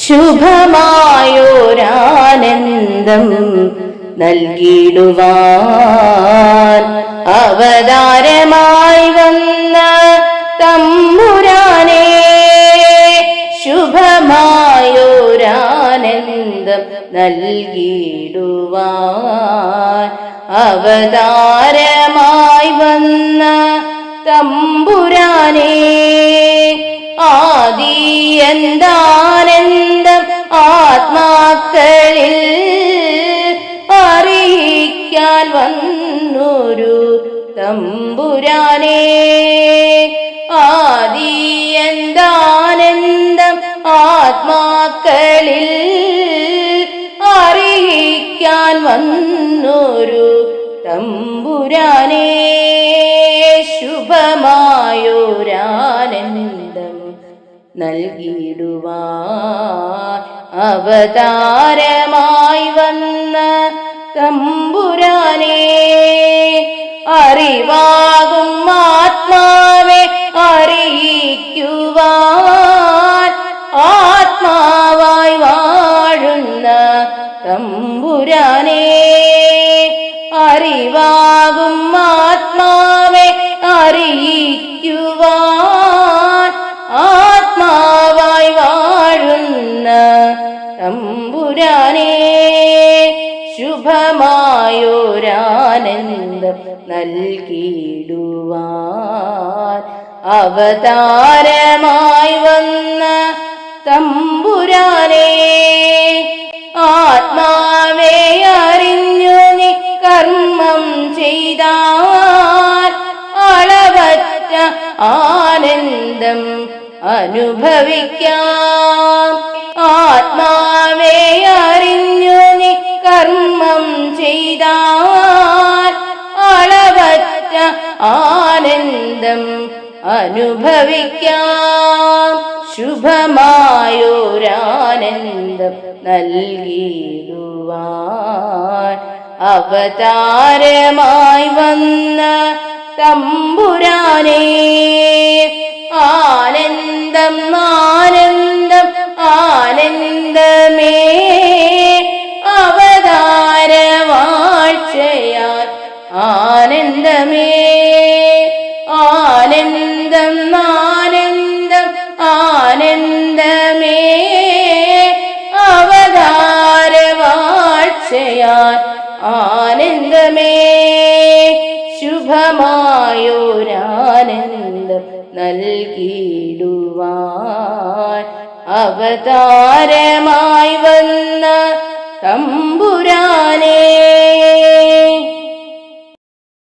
ശുഭമായോരാനന്ദം നൽകിടുവാൻ അവതാരമായി വന്ന തമ്പുരാനേ, ശുഭമായോരാനന്ദം നൽകിടുവാൻ അവതാരമായി വന്ന തമ്പുരാനേ, ആദിയെന്താനന്ദം ആത്മാക്കളിൽ അറിയിക്കാൻ വന്നൊരു തമ്പുരാനേ, ആദിയെന്താനന്ദം ആത്മാക്കളിൽ അറിയിക്കാൻ വന്നൊരു തമ്പുരാനേ, ശുഭമായോരാനന്ദം നൽകിടുവാൻ അവതാരമായി വന്ന തമ്പുരാനേ, അറിവാകും ആത്മാവെ അറിയിക്കുവാൻ ആത്മാവായി വാഴുന്ന തമ്പുരാനേ, അറിവാകും ആത്മാവെ അറിയിക്കുവാൻ ആത്മാവായി വാഴുന്ന തമ്പുരാനേ, ശുഭമായോരാനന്ദം നൽകിടുവാൻ അവതാരമായി വന്ന തമ്പുരാനേ, ആത്മാവെ അറിഞ്ഞു നീ കർമ്മം ചെയ്താൽ അളവറ്റ ആനന്ദം അനുഭവിക്കാം. ആത്മാവെ അറിഞ്ഞു നീ കർമ്മം ചെയ്താൽ അളവറ്റ ആനന്ദം അനുഭവിക്കാം. ശുഭമായോരാനന്ദം നൽകിടുവാൻ അവതാരമായി വന്ന തമ്പുരാനേ, ആനന്ദം ആനന്ദം ആനന്ദമേ അവതാരവാഴ്ചയാൽ ആനന്ദമേ, ആനന്ദം ആനന്ദം ആനന്ദമേ അവതാരവാഴ്ചയാൽ ആനന്ദമേ, ശുഭമായോരാനന്ദം നൽകിടുവാൻ അവതാരമായി വന്ന